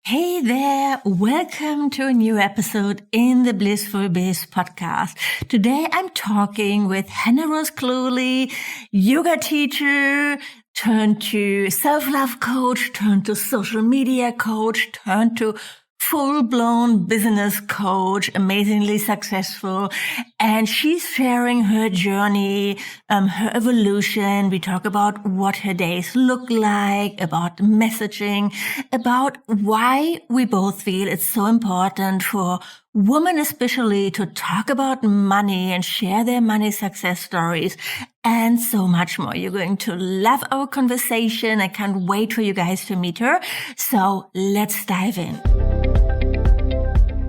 Hey there, welcome to a new episode in the Blissful Biz podcast. Today I'm talking with Hannah Rose Cluley, yoga teacher, turned to self-love coach, turned to social media coach, turned to full-blown business coach, amazingly successful. And she's sharing her journey, her evolution. We talk about what her days look like, about messaging, about why we both feel it's so important for women especially to talk about money and share their money success stories and so much more. You're going to love our conversation. I can't wait for you guys to meet her. So let's dive in.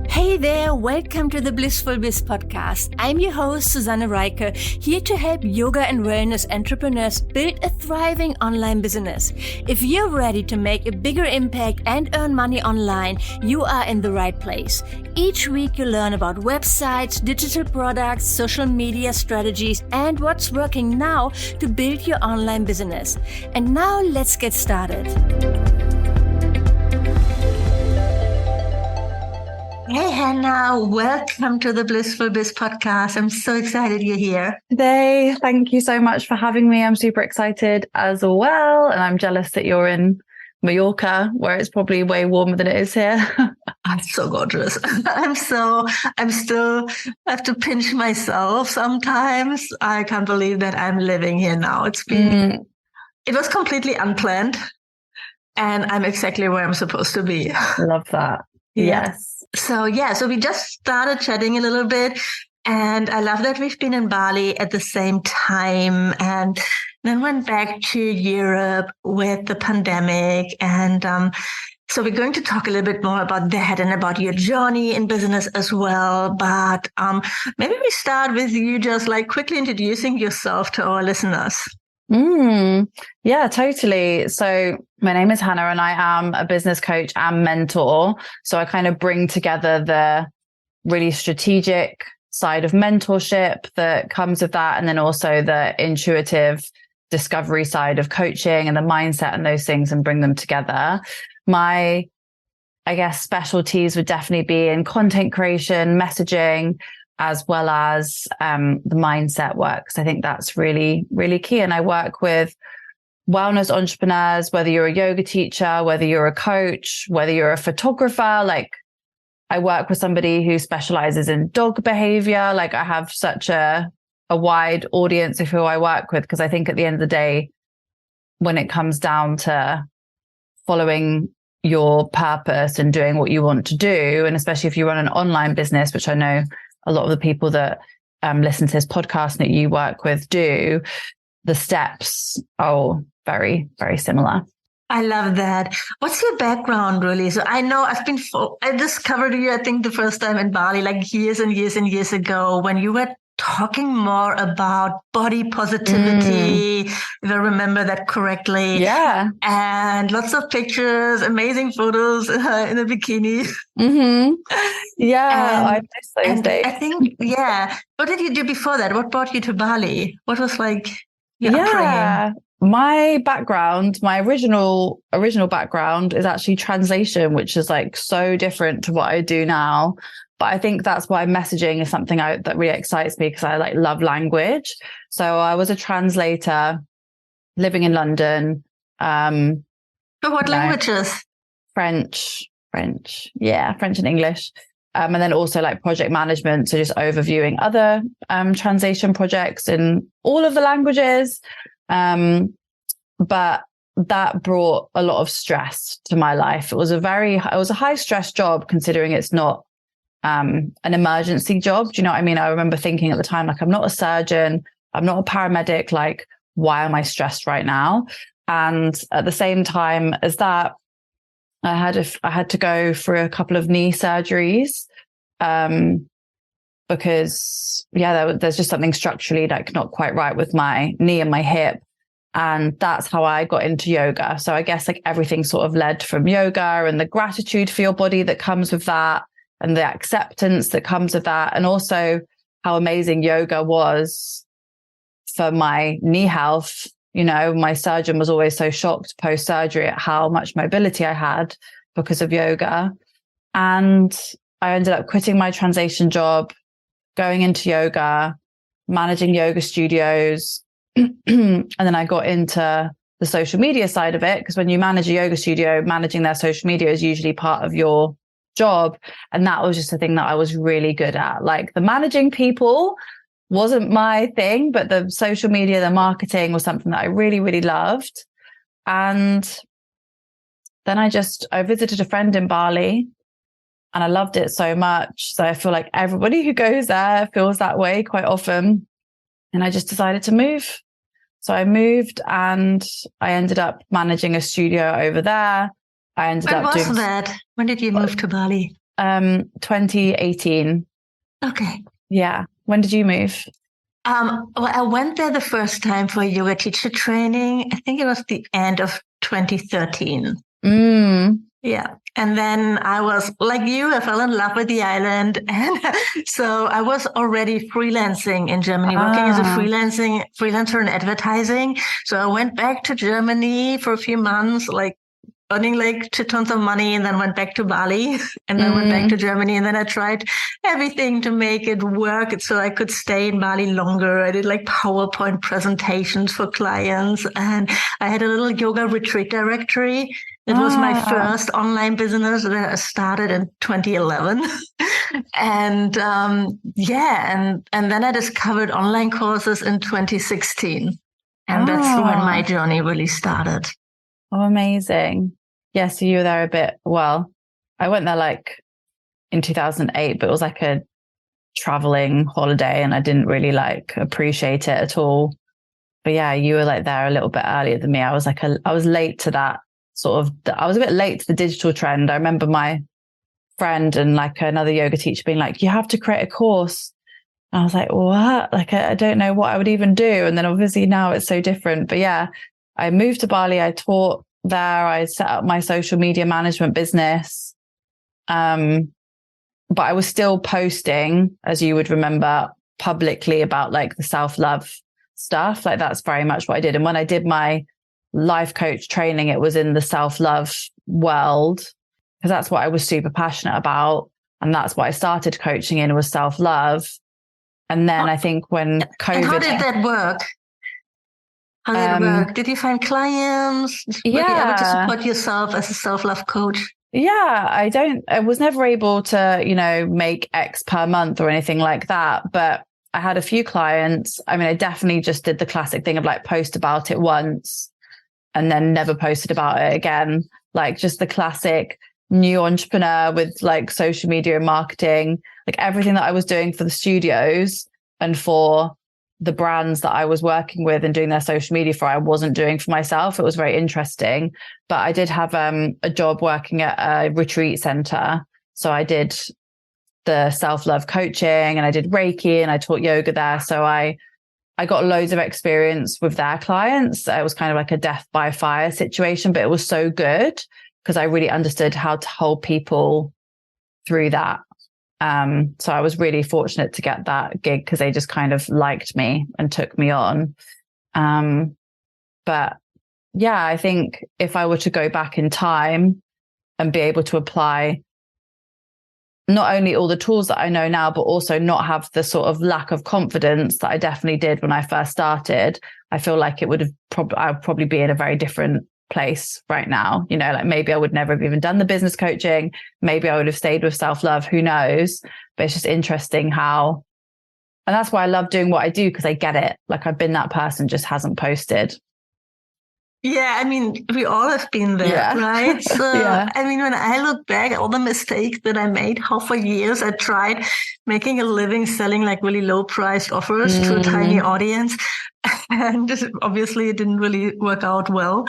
Hey there, welcome to the Blissful Biz podcast. I'm your host, Susanne Reiche, here to help yoga and wellness entrepreneurs build a thriving online business. If you're ready to make a bigger impact and earn money online, you are in the right place. Each week you learn about websites, digital products, social media strategies, and what's working now to build your online business. And now let's get started. Hey, Hannah, welcome to the Blissful Biz podcast. I'm so excited you're here. Today, thank you so much for having me. I'm super excited as well. And I'm jealous that you're in Mallorca, where it's probably way warmer than it is here. It's so gorgeous. I have to pinch myself sometimes. I can't believe that I'm living here now. It was completely unplanned. And I'm exactly where I'm supposed to be. Love that. Yes. So we just started chatting a little bit, and I love that we've been in Bali at the same time and then went back to Europe with the pandemic. And so we're going to talk a little bit more about that and about your journey in business as well. But maybe we start with you just like quickly introducing yourself to our listeners. Yeah, totally. So my name is Hannah and I am a business coach and mentor. So I kind of bring together the really strategic side of mentorship that comes with that. And then also the intuitive discovery side of coaching and the mindset and those things and bring them together. My, I guess, specialties would definitely be in content creation, messaging, as well as the mindset work. So I think that's really, really key. And I work with wellness entrepreneurs, whether you're a yoga teacher, whether you're a coach, whether you're a photographer. Like I work with somebody who specializes in dog behavior. Like I have such a wide audience of who I work with, because I think at the end of the day, when it comes down to following your purpose and doing what you want to do, and especially if you run an online business, which I know a lot of the people that listen to this podcast and that you work with do, the steps are very, very similar. I love that. What's your background really? So I know I discovered you, I think the first time in Bali, like years and years and years ago, when you were talking more about body positivity, if I remember that correctly. Yeah. And lots of pictures, amazing photos in a bikini. Yeah, I miss those days. I think, what did you do before that? What brought you to Bali? What was like your upbringing? My background, my original background is actually translation, which is like so different to what I do now. But I think that's why messaging is something that really excites me, because I like love language. So I was a translator living in London. But what languages? French, French and English. And then also like project management. So just overviewing other translation projects in all of the languages. But that brought a lot of stress to my life. It was a high stress job, considering it's not an emergency job. Do you know what I mean? I remember thinking at the time, like, I'm not a surgeon, I'm not a paramedic, like, why am I stressed right now? And at the same time as that, I had to go for a couple of knee surgeries, because there's just something structurally like not quite right with my knee and my hip. And that's how I got into yoga. So I guess like everything sort of led from yoga, and the gratitude for your body that comes with that, and the acceptance that comes with that. And also how amazing yoga was for my knee health. You know, my surgeon was always so shocked post-surgery at how much mobility I had because of yoga. And I ended up quitting my translation job, going into yoga, managing yoga studios. And then I got into the social media side of it, because when you manage a yoga studio, managing their social media is usually part of your job. And that was just a thing that I was really good at. Like, the managing people wasn't my thing, but the social media, the marketing was something that I really, really loved. And then I visited a friend in Bali, and I loved it so much. So I feel like everybody who goes there feels that way quite often. And I just decided to move. So I moved, and I ended up managing a studio over there. When was that? When did you move to Bali? 2018. Okay. Yeah. When did you move? Well, I went there the first time for yoga teacher training. I think it was the end of 2013. Yeah. And then I was like you, I fell in love with the island. And so I was already freelancing in Germany, working as a freelancer in advertising. So I went back to Germany for a few months, like earning like tons of money, and then went back to Bali, and then went back to Germany. And then I tried everything to make it work so I could stay in Bali longer. I did like PowerPoint presentations for clients, and I had a little yoga retreat directory. It was my first online business that I started in 2011. And and then I discovered online courses in 2016. And that's when my journey really started. Oh, amazing. Yeah, so you were there a bit, well, I went there like in 2008, but it was like a traveling holiday, and I didn't really like appreciate it at all. But yeah, you were like there a little bit earlier than me. I was late to that I was a bit late to the digital trend. I remember my friend and like another yoga teacher being like, you have to create a course. And I was like, what? Like, I don't know what I would even do. And then obviously now it's so different. But yeah, I moved to Bali. I taught there. I set up my social media management business. But I was still posting, as you would remember, publicly about like the self-love stuff. Like, that's very much what I did. And when I did my life coach training, it was in the self-love world, because that's what I was super passionate about. And that's what I started coaching in, was self-love. And then I think when COVID... And how did that work? How did it work? Did you find clients? Were you able to support yourself as a self-love coach? Yeah, I was never able to, make X per month or anything like that. But I had a few clients. I mean, I definitely just did the classic thing of like post about it once and then never posted about it again. Like, just the classic new entrepreneur with like social media and marketing, like everything that I was doing for the studios and for the brands that I was working with and doing their social media for, I wasn't doing for myself. It was very interesting. But I did have a job working at a retreat center. So I did the self-love coaching, and I did Reiki, and I taught yoga there. So I got loads of experience with their clients. It was kind of like a death by fire situation, but it was so good because I really understood how to hold people through that. So I was really fortunate to get that gig because they just kind of liked me and took me on. But yeah, I think if I were to go back in time and be able to apply not only all the tools that I know now, but also not have the sort of lack of confidence that I definitely did when I first started, I feel like it would have I would probably be in a very different place right now. Like maybe I would never have even done the business coaching. Maybe I would have stayed with self-love. Who knows? But it's just interesting how, and that's why I love doing what I do, because I get it. Like, I've been that person, just hasn't posted. Yeah, I mean, we all have been there, right? So, I mean, when I look back at all the mistakes that I made, how for years I tried making a living selling like really low priced offers to a tiny audience. And obviously it didn't really work out well.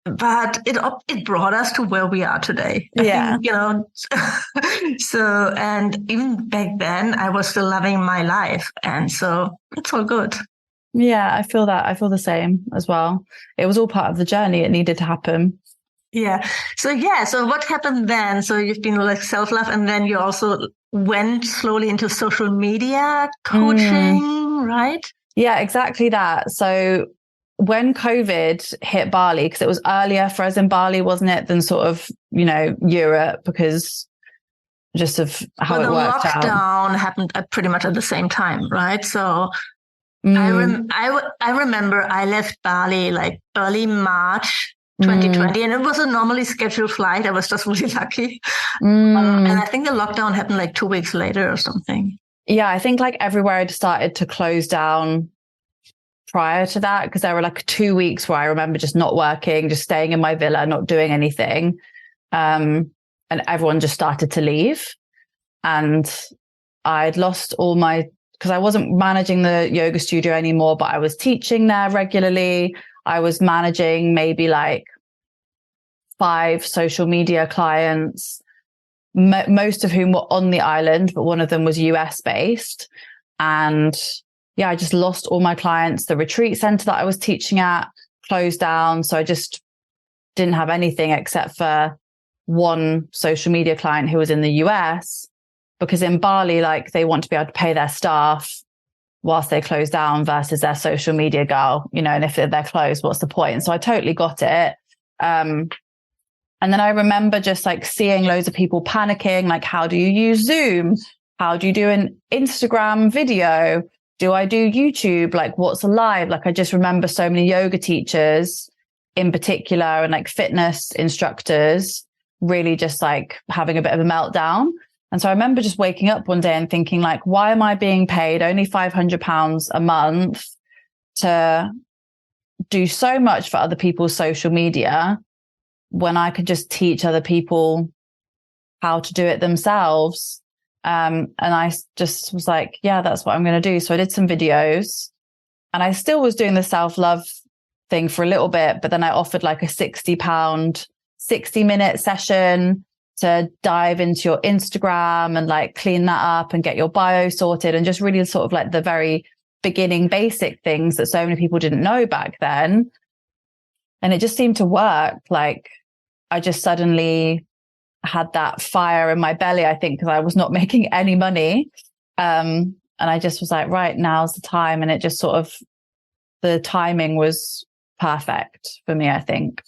But it brought us to where we are today. I think, so, and even back then I was still loving my life. And so it's all good. Yeah, I feel that. I feel the same as well. It was all part of the journey. It needed to happen. Yeah. So what happened then? So you've been like self-love, and then you also went slowly into social media coaching, right? Yeah, exactly that. So when COVID hit Bali, because it was earlier for us in Bali, wasn't it, than sort of, Europe, because just of how it worked out. The lockdown happened pretty much at the same time, right? So I remember I left Bali like early March 2020, and it was a normally scheduled flight. I was just really lucky. And I think the lockdown happened like 2 weeks later or something. Yeah, I think like everywhere had started to close down prior to that, because there were like 2 weeks where I remember just not working, just staying in my villa, not doing anything. And everyone just started to leave. And I'd lost all because I wasn't managing the yoga studio anymore, but I was teaching there regularly. I was managing maybe like 5 social media clients, most of whom were on the island, but one of them was US based. And I just lost all my clients. The retreat center that I was teaching at closed down. So I just didn't have anything except for one social media client who was in the US, because in Bali, like they want to be able to pay their staff whilst they close down versus their social media girl, and if they're closed, what's the point? So I totally got it. And then I remember just like seeing loads of people panicking, like, how do you use Zoom? How do you do an Instagram video? Do I do YouTube? Like, what's live? Like, I just remember so many yoga teachers in particular and like fitness instructors really just like having a bit of a meltdown. And so I remember just waking up one day and thinking like, why am I being paid only £500 a month to do so much for other people's social media when I could just teach other people how to do it themselves? And I just was like, yeah, that's what I'm going to do. So I did some videos, and I still was doing the self-love thing for a little bit, but then I offered like a £60, 60-minute session to dive into your Instagram and like clean that up and get your bio sorted, and just really sort of like the very beginning basic things that so many people didn't know back then. And it just seemed to work. Like I just suddenly had that fire in my belly, I think, because I was not making any money. And I just was like, right, now's the time. And it just sort of, the timing was perfect for me, I think.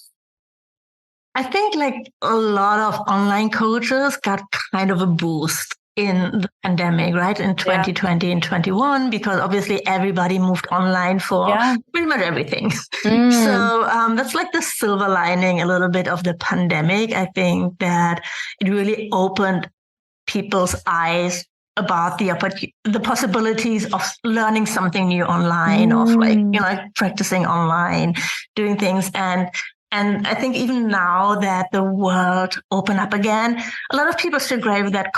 I think like a lot of online coaches got kind of a boost in the pandemic, right? In 2020 and 21, because obviously everybody moved online for pretty much everything. So that's like the silver lining a little bit of the pandemic. I think that it really opened people's eyes about the possibilities of learning something new online, of like, practicing online, doing things. And I think even now that the world opened up again, a lot of people still crave that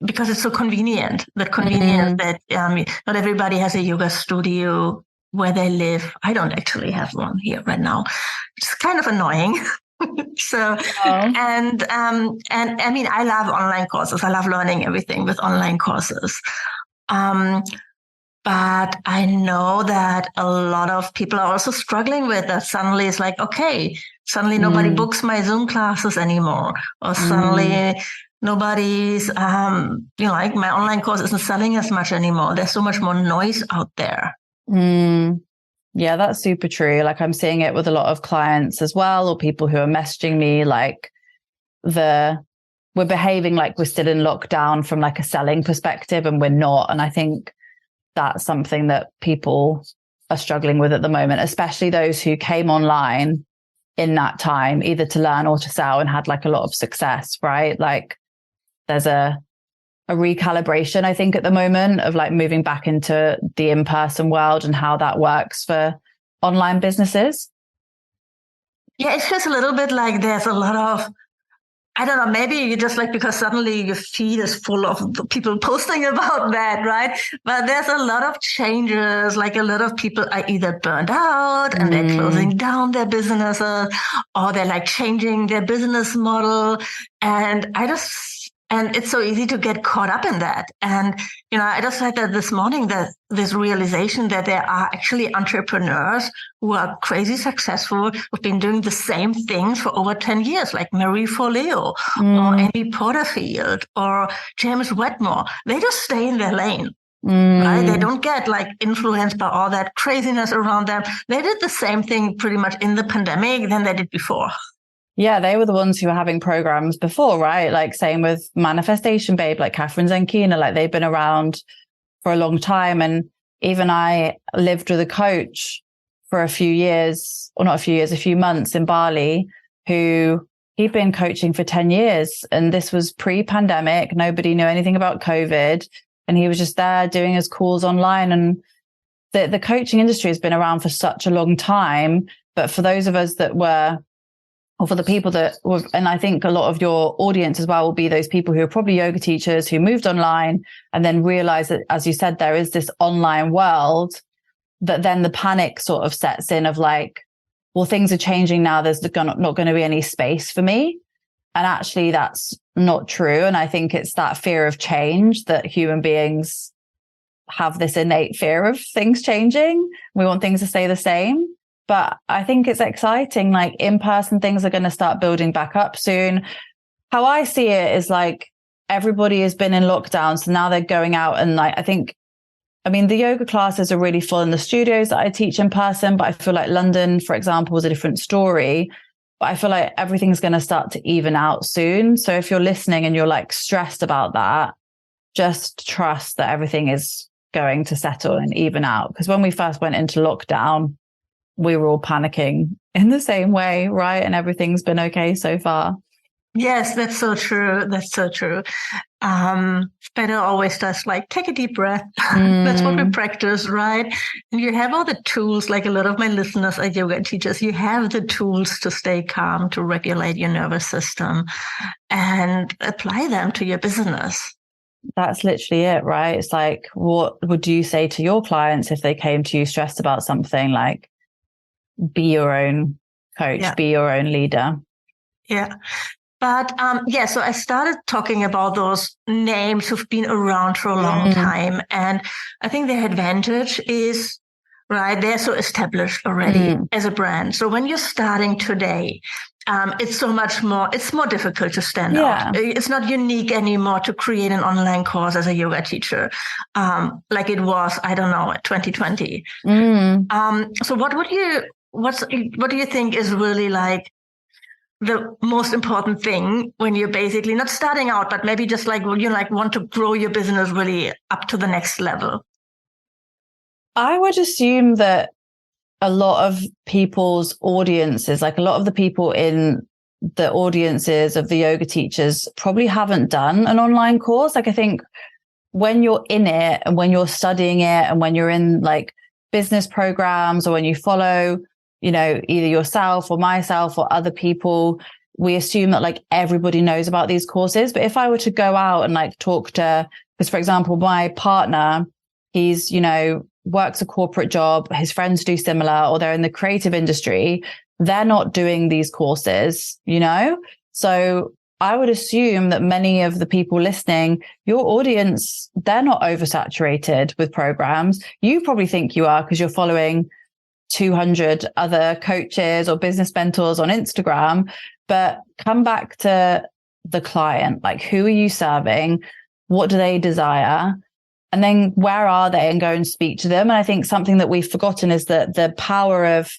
because it's so convenient. That not everybody has a yoga studio where they live. I don't actually have one here right now. It's kind of annoying. So, and I mean, I love online courses. I love learning everything with online courses. But I know that a lot of people are also struggling with that. Suddenly it's like, okay, suddenly nobody books my Zoom classes anymore. Or suddenly nobody's, like my online course isn't selling as much anymore. There's so much more noise out there. Yeah, that's super true. Like I'm seeing it with a lot of clients as well, or people who are messaging me like we're behaving like we're still in lockdown from like a selling perspective, and we're not. And I think that's something that people are struggling with at the moment, especially those who came online in that time, either to learn or to sell, and had like a lot of success, right? Like there's a recalibration, I think, at the moment of like moving back into the in-person world and how that works for online businesses. Yeah, it's just a little bit like there's a lot of, I don't know, maybe you just like, because suddenly your feed is full of people posting about that, right? But there's a lot of changes, like a lot of people are either burned out and they're closing down their businesses, or they're like changing their business model. And it's so easy to get caught up in that. And, I just had that this morning, that this realization that there are actually entrepreneurs who are crazy successful, who've been doing the same things for over 10 years, like Marie Forleo or Amy Porterfield or James Wedmore. They just stay in their lane. right? They don't get like influenced by all that craziness around them. They did the same thing pretty much in the pandemic than they did before. Yeah, they were the ones who were having programs before, right? Like same with Manifestation Babe, like Catherine Zenkina, like they've been around for a long time. And even I lived with a coach for a few years, or not a few years, a few months in Bali, who he'd been coaching for 10 years. And this was pre-pandemic. Nobody knew anything about COVID. And he was just there doing his calls online. And the coaching industry has been around for such a long time. But for those of us that were, or for the people that were, and I think a lot of your audience as well will be those people who are probably yoga teachers who moved online and then realized that, as you said, there is this online world, that then the panic sort of sets in of like, well, things are changing now. There's not going to be any space for me. And actually that's not true. And I think it's that fear of change that human beings have, this innate fear of things changing. We want things to stay the same. But I think it's exciting. Like in-person things are going to start building back up soon. How I see it is like everybody has been in lockdown. So now they're going out and like, the yoga classes are really full in the studios that I teach in person. But I feel like London, for example, was a different story. But I feel like everything's going to start to even out soon. So if you're listening and you're like stressed about that, just trust that everything is going to settle and even out. Because when we first went into lockdown, we were all panicking in the same way, right? And everything's been okay so far. Yes, that's so true. That's so true. Better always just like take a deep breath. That's what we practice, right? And you have all the tools, like a lot of my listeners are yoga teachers. You have the tools to stay calm, to regulate your nervous system and apply them to your business. That's literally it, right? It's like, what would you say to your clients if they came to you stressed about something? Like, be your own coach, be your own leader. Yeah. But so I started talking about those names who've been around for a long time. And I think their advantage is, right, they're so established already as a brand. So when you're starting today, it's so much more, it's more difficult to stand out. It's not unique anymore to create an online course as a yoga teacher, like it was, 2020. So what do you think is really like the most important thing when you're basically not starting out, but maybe just like you want to grow your business really up to the next level? I would assume that a lot of people's audiences, like a lot of the people in the audiences of the yoga teachers probably haven't done an online course. Like I think when you're in it and when you're studying it and when you're in like business programs or when you follow, either yourself or myself or other people, we assume that like everybody knows about these courses. But if I were to go out and like talk to, because for example, my partner, he's, works a corporate job, his friends do similar, or they're in the creative industry, they're not doing these courses, So I would assume that many of the people listening, your audience, they're not oversaturated with programs. You probably think you are because you're following 200 other coaches or business mentors on Instagram, but come back to the client. Like, who are you serving? What do they desire? And then where are they? And go and speak to them. And I think something that we've forgotten is that the power of,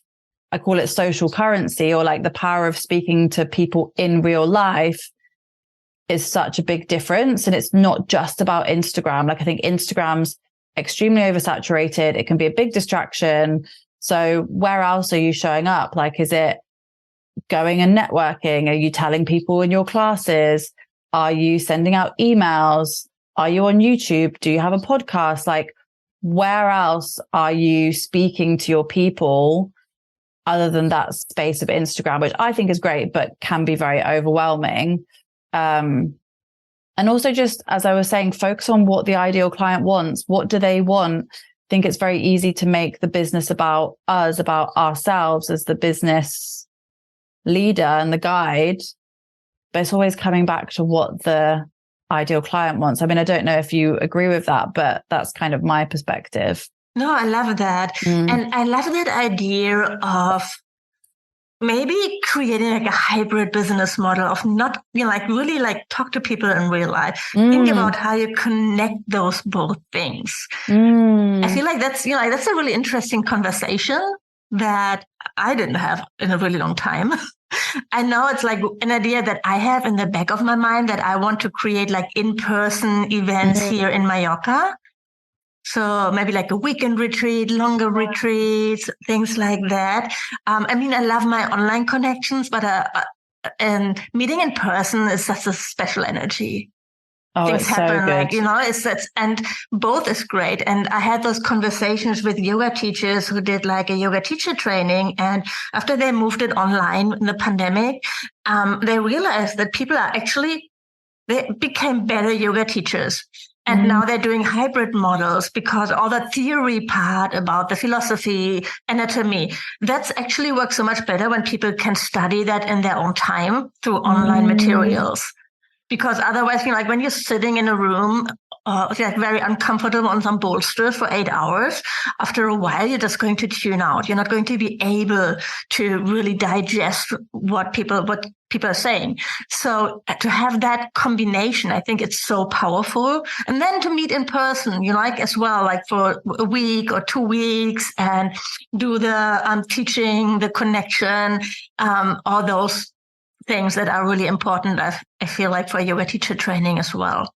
I call it social currency, or like the power of speaking to people in real life is such a big difference. And it's not just about Instagram. Like I think Instagram's extremely oversaturated. It can be a big distraction. So where else are you showing up? Like, is it going and networking? Are you telling people in your classes? Are you sending out emails? Are you on YouTube? Do you have a podcast? Like, where else are you speaking to your people other than that space of Instagram, which I think is great, but can be very overwhelming. And also just, as I was saying, focus on what the ideal client wants. What do they want? I think it's very easy to make the business about us, about ourselves as the business leader and the guide, but it's always coming back to what the ideal client wants. I mean, I don't know if you agree with that, but that's kind of my perspective. No, I love that. And I love that idea of maybe creating like a hybrid business model of not, like really like talk to people in real life. Think about how you connect those both things. I feel like that's, like that's a really interesting conversation that I didn't have in a really long time. I know it's like an idea that I have in the back of my mind that I want to create like in-person events here in Mallorca. So maybe like a weekend retreat, longer retreats, things like that. I mean, I love my online connections, but and meeting in person is such a special energy. Oh, Things it's happen, so good. like, and both is great. And I had those conversations with yoga teachers who did like a yoga teacher training. And after they moved it online in the pandemic, they realized that they became better yoga teachers. And now they're doing hybrid models because all the theory part about the philosophy, anatomy, that's actually works so much better when people can study that in their own time through online materials. Because otherwise, like when you're sitting in a room, like very uncomfortable on some bolster for 8 hours, after a while, you're just going to tune out. You're not going to be able to really digest what people are saying. So to have that combination, I think it's so powerful. And then to meet in person, like as well, like for a week or 2 weeks and do the teaching, the connection, all those things that are really important, I feel like, for yoga teacher training as well.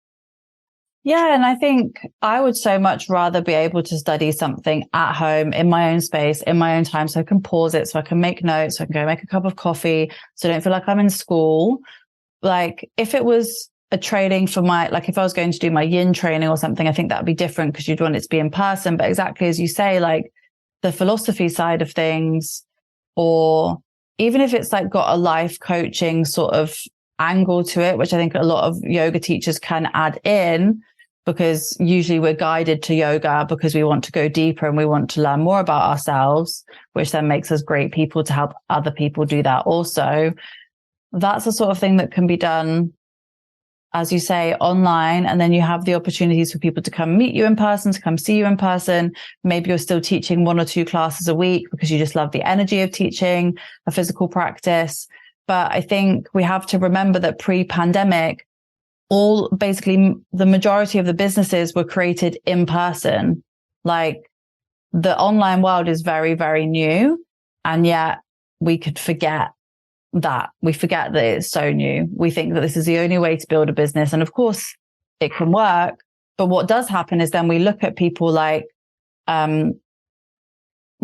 Yeah. And I think I would so much rather be able to study something at home in my own space, in my own time. So I can pause it, so I can make notes, so I can go make a cup of coffee. So I don't feel like I'm in school. Like if it was a training for like if I was going to do my yin training or something, I think that'd be different because you'd want it to be in person. But exactly as you say, like the philosophy side of things, or even if it's like got a life coaching sort of angle to it, which I think a lot of yoga teachers can add in, because usually we're guided to yoga because we want to go deeper and we want to learn more about ourselves, which then makes us great people to help other people do that also. That's the sort of thing that can be done, as you say, online. And then you have the opportunities for people to come meet you in person, to come see you in person. Maybe you're still teaching 1 or 2 classes a week because you just love the energy of teaching a physical practice. But I think we have to remember that pre-pandemic, basically the majority of the businesses were created in person. Like the online world is very, very new. And yet we could forget that. We forget that it's so new. We think that this is the only way to build a business. And of course it can work. But what does happen is then we look at people like, I'm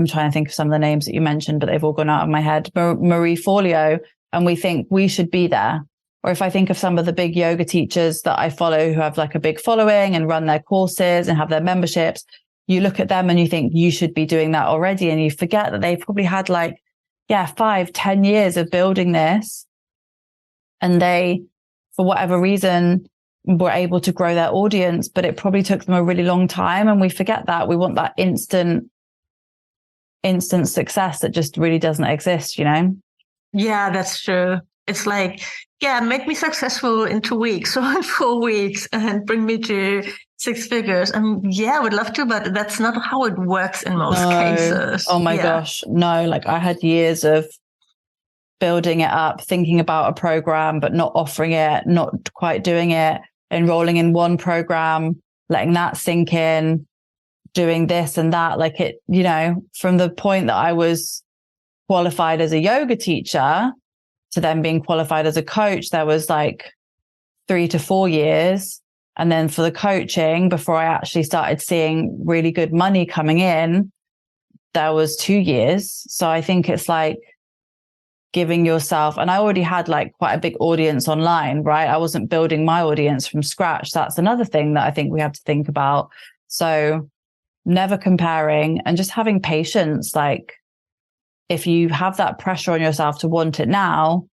trying to think of some of the names that you mentioned, but they've all gone out of my head. Marie Forleo, and we think we should be there. Or if I think of some of the big yoga teachers that I follow who have like a big following and run their courses and have their memberships, you look at them and you think you should be doing that already. And you forget that they've probably had 5-10 years of building this. And they, for whatever reason, were able to grow their audience, but it probably took them a really long time. And we forget that. We want that instant success that just really doesn't exist, Yeah, that's true. It's like, make me successful in 2 weeks or in 4 weeks and bring me to 6 figures. I would love to, but that's not how it works in most cases. Oh my gosh. No, like I had years of building it up, thinking about a program, but not offering it, not quite doing it, enrolling in one program, letting that sink in, doing this and that. Like it, from the point that I was qualified as a yoga teacher to then being qualified as a coach, there was like 3 to 4 years. And then for the coaching, before I actually started seeing really good money coming in, there was 2 years. So I think it's like giving yourself, and I already had like quite a big audience online, right? I wasn't building my audience from scratch. That's another thing that I think we have to think about. So never comparing and just having patience. Like if you have that pressure on yourself to want it now,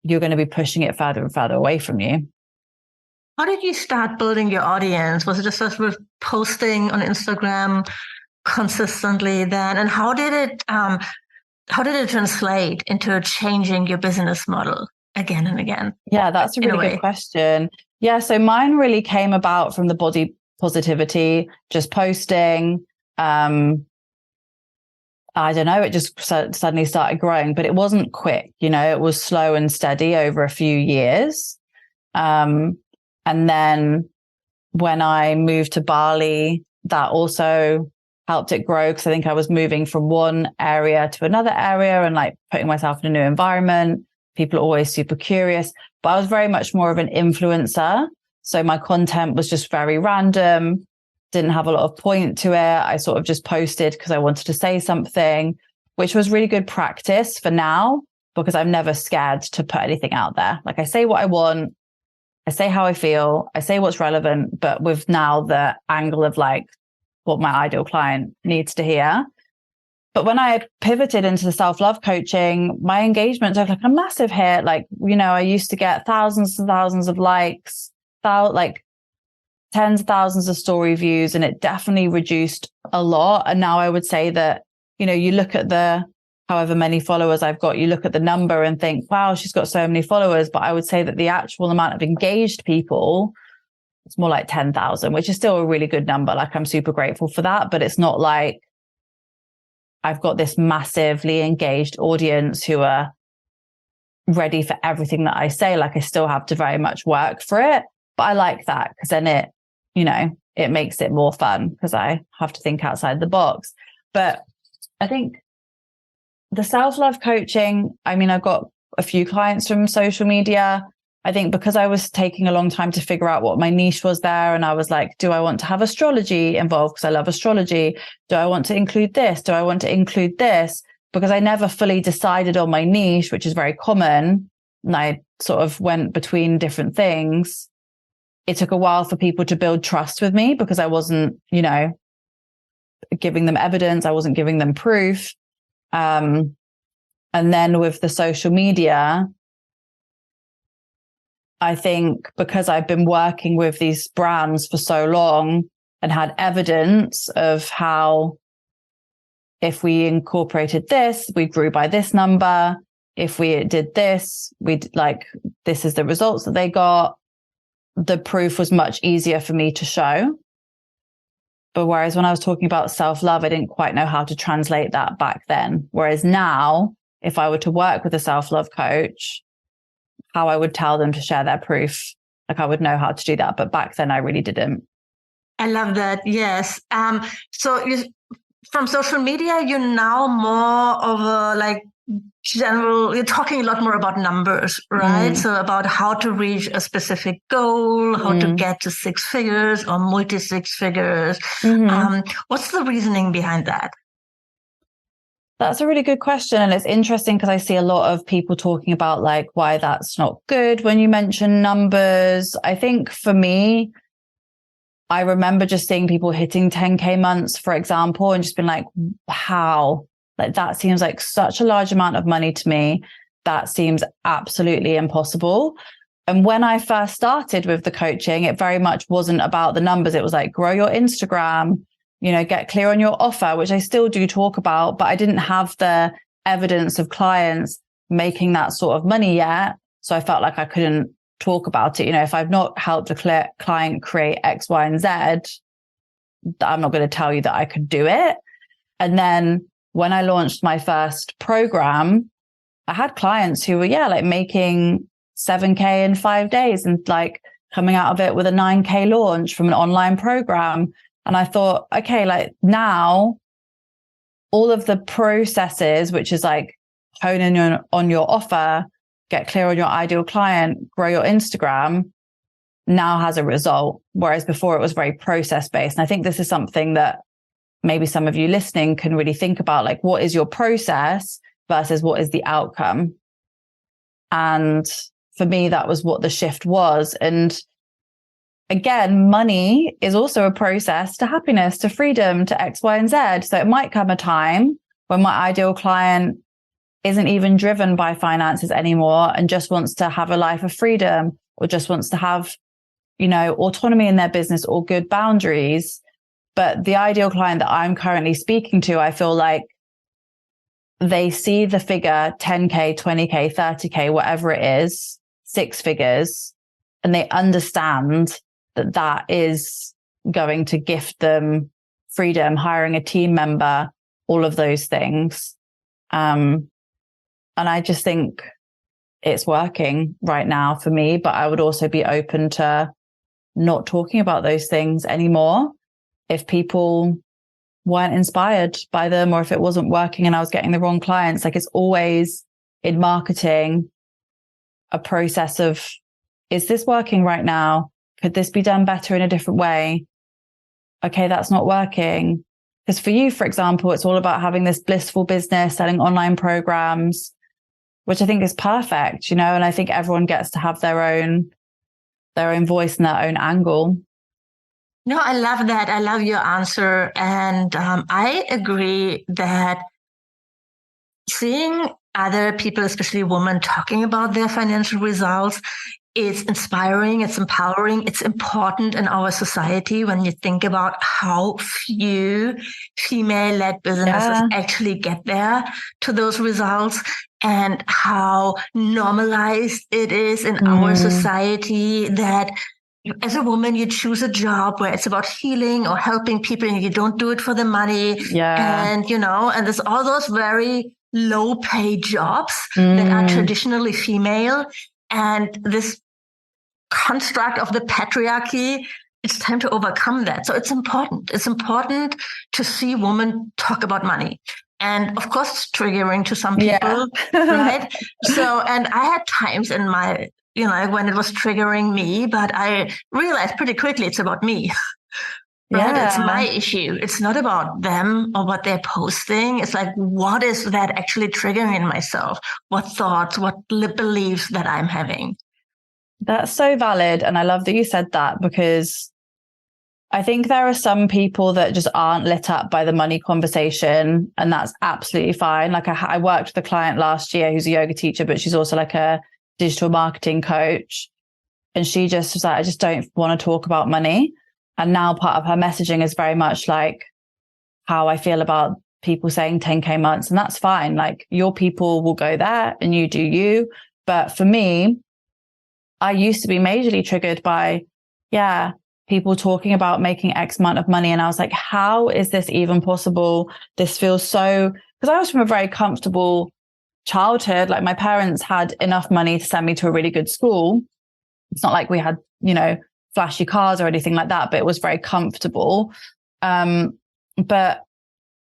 you're going to be pushing it further and further away from you. How did you start building your audience? Was it just sort of posting on Instagram consistently then? And how did it translate into changing your business model again and again? Yeah, that's a really good question. Yeah, so mine really came about from the body positivity, just posting. I don't know, it just suddenly started growing, but it wasn't quick. It was slow and steady over a few years. And then when I moved to Bali, that also helped it grow, because I think I was moving from one area to another area and like putting myself in a new environment. People are always super curious, but I was very much more of an influencer. So my content was just very random, didn't have a lot of point to it. I sort of just posted because I wanted to say something, which was really good practice for now, because I'm never scared to put anything out there. Like, I say what I want, I say how I feel, I say what's relevant, but with now the angle of like what my ideal client needs to hear. But when I pivoted into the self-love coaching, my engagement took like a massive hit. Like, I used to get thousands and thousands of likes, like tens of thousands of story views, and it definitely reduced a lot. And now I would say that, you look at the however many followers I've got, you look at the number and think, wow, she's got so many followers. But I would say that the actual amount of engaged people, it's more like 10,000, which is still a really good number. Like, I'm super grateful for that, but it's not like I've got this massively engaged audience who are ready for everything that I say. Like, I still have to very much work for it, but I like that, because then it makes it more fun, because I have to think outside the box. But I think the self-love coaching, I've got a few clients from social media. I think because I was taking a long time to figure out what my niche was there. And I was like, do I want to have astrology involved? Because I love astrology. Do I want to include this? Do I want to include this? Because I never fully decided on my niche, which is very common. And I sort of went between different things. It took a while for people to build trust with me, because I wasn't, giving them evidence. I wasn't giving them proof. And then with the social media, I think because I've been working with these brands for so long and had evidence of how, if we incorporated this, we grew by this number. If we did this, this is the results that they got. The proof was much easier for me to show. But whereas when I was talking about self-love, I didn't quite know how to translate that back then. Whereas now, if I were to work with a self-love coach, how I would tell them to share their proof, like, I would know how to do that. But back then I really didn't. I love that. Yes. So from social media, you're now more of a like general, you're talking a lot more about numbers, right? So about how to reach a specific goal, how to get to 6 figures or multi 6 figures. What's the reasoning behind that? That's a really good question. And it's interesting, because I see a lot of people talking about like why that's not good when you mention numbers. I think for me, I remember just seeing people hitting 10K months, for example, and just being like, how? Like, that seems like such a large amount of money to me. That seems absolutely impossible. And when I first started with the coaching, it very much wasn't about the numbers. It was like, grow your Instagram, get clear on your offer, which I still do talk about, but I didn't have the evidence of clients making that sort of money yet. So I felt like I couldn't talk about it. If I've not helped a client create X, Y, and Z, I'm not going to tell you that I could do it. And then when I launched my first program, I had clients who were, like making 7K in 5 days and like coming out of it with a 9K launch from an online program. And I thought, okay, like now all of the processes, which is like hone in on your offer, get clear on your ideal client, grow your Instagram, now has a result. Whereas before it was very process based. And I think this is something that maybe some of you listening can really think about, like, what is your process versus what is the outcome? And for me, that was what the shift was. And again, money is also a process to happiness, to freedom, to X, Y, and Z. So it might come a time when my ideal client isn't even driven by finances anymore and just wants to have a life of freedom, or just wants to have, autonomy in their business or good boundaries. But the ideal client that I'm currently speaking to, I feel like they see the figure 10K, 20K, 30K, whatever it is, 6 figures, and they understand that that is going to gift them freedom, hiring a team member, all of those things. And I just think it's working right now for me, but I would also be open to not talking about those things anymore if people weren't inspired by them, or if it wasn't working and I was getting the wrong clients. Like, it's always in marketing a process of, is this working right now? Could this be done better in a different way? Okay, that's not working. Because for you, for example, it's all about having this blissful business, selling online programs, which I think is perfect, you know, and I think everyone gets to have their own voice and their own angle. No, I love that. I love your answer. And I agree that seeing other people, especially women, talking about their financial results, it's inspiring, it's empowering, it's important in our society when you think about how few female-led businesses actually get there to those results, and how normalized it is in our society that as a woman, you choose a job where it's about healing or helping people and you don't do it for the money. Yeah. And, you know, and there's all those very low paid jobs that are traditionally female. And this construct of the patriarchy, it's time to overcome that. So it's important. It's important to see women talk about money. And of course, it's triggering to some people, right? So, and I had times in my, you know, when it was triggering me, but I realized pretty quickly it's about me. Right? It's my issue. It's not about them or what they're posting. It's like, what is that actually triggering in myself? What thoughts, what beliefs that I'm having? That's so valid. And I love that you said that, because I think there are some people that just aren't lit up by the money conversation, and that's absolutely fine. Like I worked with a client last year who's a yoga teacher, but she's also like a digital marketing coach. And she just was like, I just don't want to talk about money. And now part of her messaging is very much like how I feel about people saying 10K months. And that's fine. Like, your people will go there and you do you. But for me, I used to be majorly triggered by, people talking about making X amount of money. And I was like, how is this even possible? This feels so, because I was from a very comfortable childhood. Like, my parents had enough money to send me to a really good school. It's not like we had, you know, flashy cars or anything like that, but it was very comfortable. But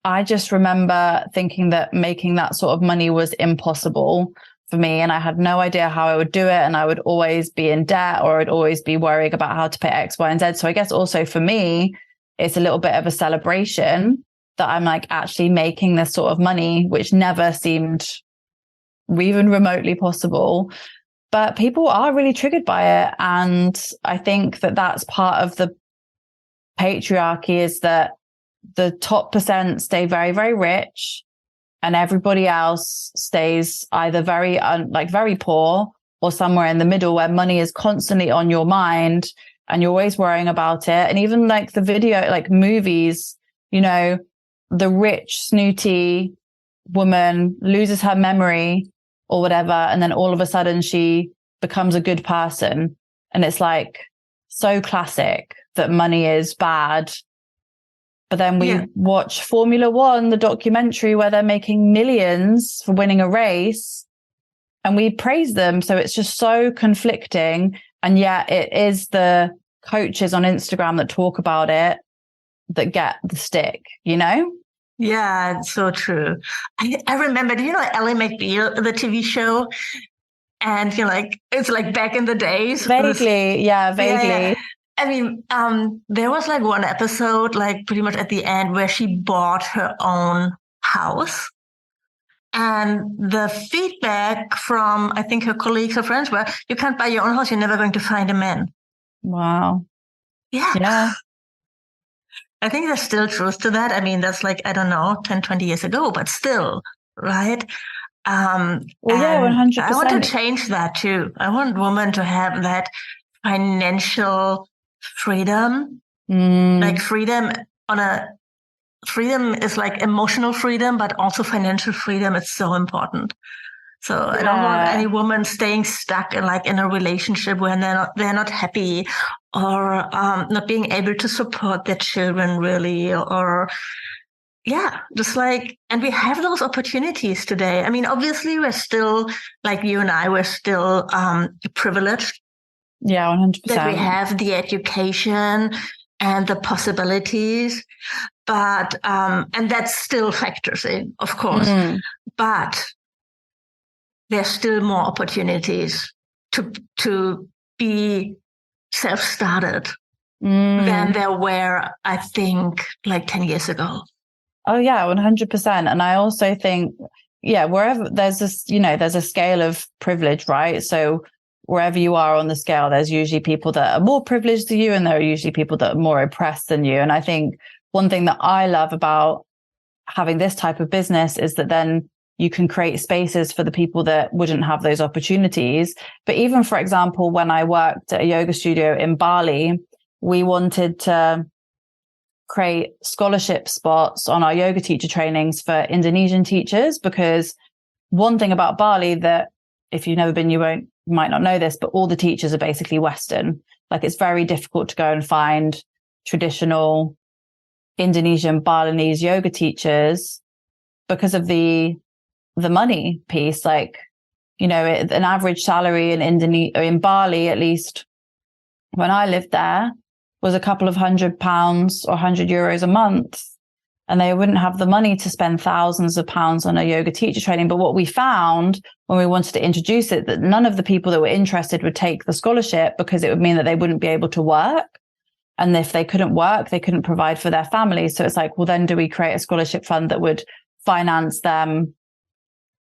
I just remember thinking that making that sort of money was impossible for me. And I had no idea how I would do it. And I would always be in debt, or I'd always be worrying about how to pay X, Y, and Z. So I guess also for me, it's a little bit of a celebration that I'm like actually making this sort of money, which never seemed even remotely possible. But people are really triggered by it. And I think that that's part of the patriarchy, is that the top percent stay very, very rich, and everybody else stays either very poor, or somewhere in the middle where money is constantly on your mind and you're always worrying about it. And even like the video, like movies, you know, the rich, snooty woman loses her memory or whatever, and then all of a sudden she becomes a good person. And it's like so classic that money is bad. But then we watch Formula One, the documentary where they're making millions for winning a race, and we praise them. So it's just so conflicting. And yet it is the coaches on Instagram that talk about it that get the stick, you know? Yeah, it's so true. I remember, you know, Ellie McBeal, the TV show? And you're like, it's like back in the days. Vaguely. Yeah. I mean, there was like one episode, like pretty much at the end, where she bought her own house. And the feedback from, I think, her colleagues or friends were, you can't buy your own house. You're never going to find a man. Wow. Yeah. I think there's still truth to that. I mean, that's like, I don't know, 10, 20 years ago, but still, right? 100%. I want to change that too. I want women to have that financial freedom. Like freedom is like emotional freedom, but also financial freedom. It's so important. So I don't want any woman staying stuck in a relationship where they're not happy, or not being able to support their children really, or yeah, just like, and we have those opportunities today. I mean, obviously, we're still, like you and I, we're still privileged Yeah, that we 100%. have the education and the possibilities. But, and that still factors in, of course. Mm, But there's still more opportunities to be self-started than mm. there were, I think, like 10 years ago. Oh yeah, 100%. And I also think, yeah, wherever there's this, there's a scale of privilege, right? So wherever you are on the scale, there's usually people that are more privileged than you, and there are usually people that are more oppressed than you. And I think one thing that I love about having this type of business is that then you can create spaces for the people that wouldn't have those opportunities. But even, for example, when I worked at a yoga studio in Bali, we wanted to create scholarship spots on our yoga teacher trainings for Indonesian teachers, because one thing about Bali that if you've never been, you might not know this, but all the teachers are basically Western. Like, it's very difficult to go and find traditional Indonesian Balinese yoga teachers because of the money piece. Like, an average salary in Indonesia, in Bali, at least when I lived there, was a couple of £100 or €100 a month. And they wouldn't have the money to spend thousands of pounds on a yoga teacher training. But what we found when we wanted to introduce it, that none of the people that were interested would take the scholarship, because it would mean that they wouldn't be able to work. And if they couldn't work, they couldn't provide for their families. So it's like, well, then do we create a scholarship fund that would finance them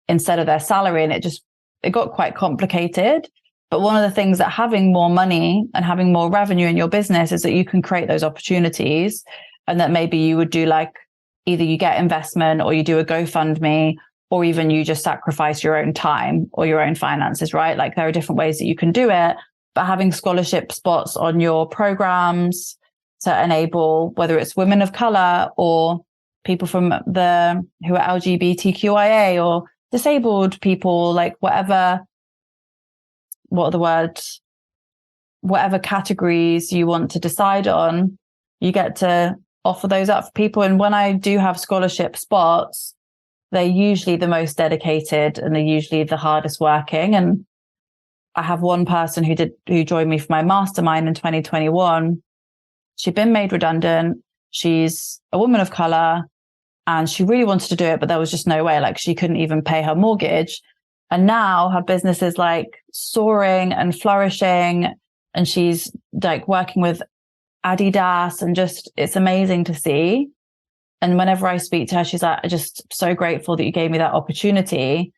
instead of their salary? And it got quite complicated. But one of the things that having more money and having more revenue in your business is that you can create those opportunities, and that maybe you would do, like, either you get investment or you do a GoFundMe, or even you just sacrifice your own time or your own finances, right? Like, there are different ways that you can do it, but having scholarship spots on your programs to enable, whether it's women of color or people who are LGBTQIA or disabled people, like whatever categories you want to decide on, you get to offer those up for people. And when I do have scholarship spots, they're usually the most dedicated and they're usually the hardest working. And I have one person who joined me for my mastermind in 2021. She'd been made redundant. She's a woman of color and she really wanted to do it, but there was just no way. Like, she couldn't even pay her mortgage. And now her business is like soaring and flourishing. And she's like working with Adidas, and just, it's amazing to see. And whenever I speak to her, she's like, I'm just so grateful that you gave me that opportunity.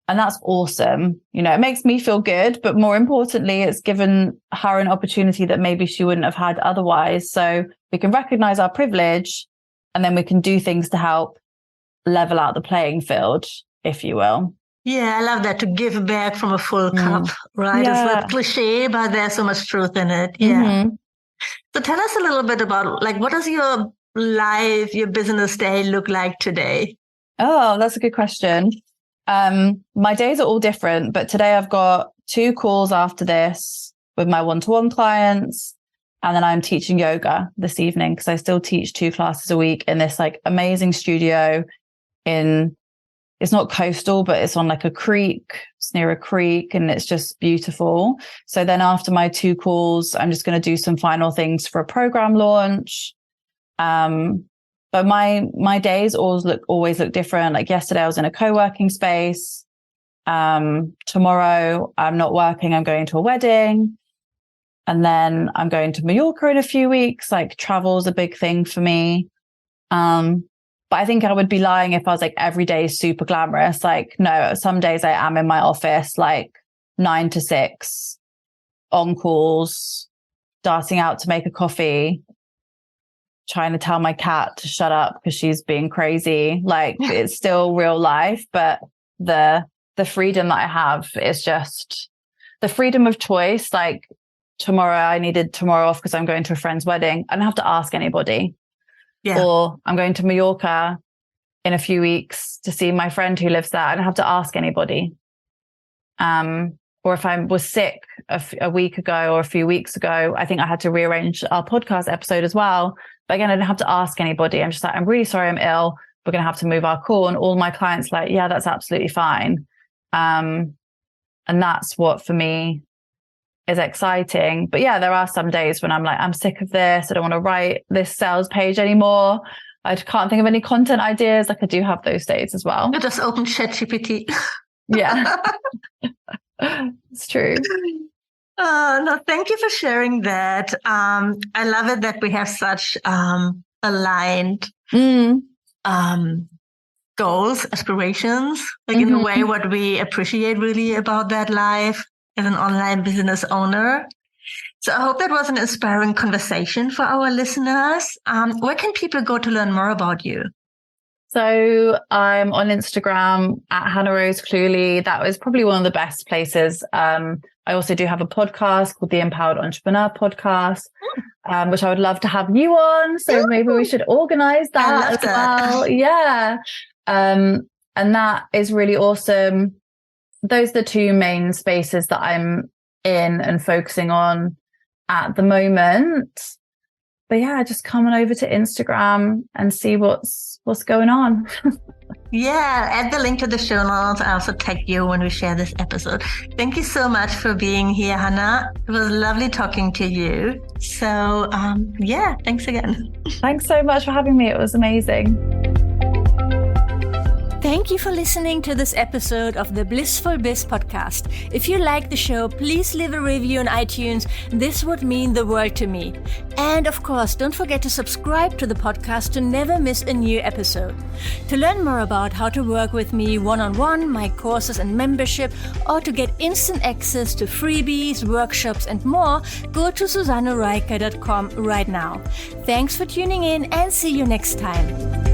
And that's awesome. It makes me feel good, but more importantly, it's given her an opportunity that maybe she wouldn't have had otherwise. So we can recognize our privilege, and then we can do things to help level out the playing field, if you will. Yeah, I love that, to give back from a full cup, right? Yeah. It's a cliche, but there's so much truth in it. Yeah. Mm-hmm. So tell us a little bit about, like, what does your life, your business day look like today? Oh, that's a good question. My days are all different, but today I've got 2 calls after this with my one-to-one clients. And then I'm teaching yoga this evening, because I still teach 2 classes a week in this like amazing studio it's not coastal, but it's on like a creek. It's near a creek and it's just beautiful. So then after my 2 calls, I'm just going to do some final things for a program launch. But my days always look different. Like yesterday I was in a co-working space. Tomorrow I'm not working. I'm going to a wedding. And then I'm going to Mallorca in a few weeks. Like, travel is a big thing for me. But I think I would be lying if I was like, every day is super glamorous. Like, no, some days I am in my office, like 9 to 6 on calls, darting out to make a coffee, trying to tell my cat to shut up because she's being crazy. Like, it's still real life, but the freedom that I have is just the freedom of choice. Like, tomorrow I needed tomorrow off because I'm going to a friend's wedding. I don't have to ask anybody. Yeah. Or I'm going to Mallorca in a few weeks to see my friend who lives there. I don't have to ask anybody. And or if I was sick a week ago or a few weeks ago, I think I had to rearrange our podcast episode as well. But again, I didn't have to ask anybody. I'm just like, I'm really sorry I'm ill. We're going to have to move our call. And all my clients like, yeah, that's absolutely fine. And that's what for me is exciting. But yeah, there are some days when I'm like, I'm sick of this. I don't want to write this sales page anymore. I can't think of any content ideas. Like I do have those days as well. You just open ChatGPT. Yeah, it's true. No, thank you for sharing that. I love it that we have such aligned goals, aspirations, like in a way what we appreciate really about that life as an online business owner. So I hope that was an inspiring conversation for our listeners. Where can people go to learn more about you? So I'm on Instagram at Hannah Rose Cluley. That was probably one of the best places. I also do have a podcast called the Empowered Entrepreneur Podcast, which I would love to have you on. So maybe we should organize that as well. Yeah. And that is really awesome. Those are the two main spaces that I'm in and focusing on at the moment. But yeah, just come on over to Instagram and see what's going on. Yeah, add the link to the show notes. I also tag you when we share this episode. Thank you so much for being here, Hannah. It was lovely talking to you. So yeah, thanks again. Thanks so much for having me. It was amazing. Thank you for listening to this episode of the Blissful Biz podcast. If you like the show, please leave a review on iTunes. This would mean the world to me. And of course, don't forget to subscribe to the podcast to never miss a new episode. To learn more about how to work with me one-on-one, my courses and membership, or to get instant access to freebies, workshops, and more, go to susannereiker.com right now. Thanks for tuning in and see you next time.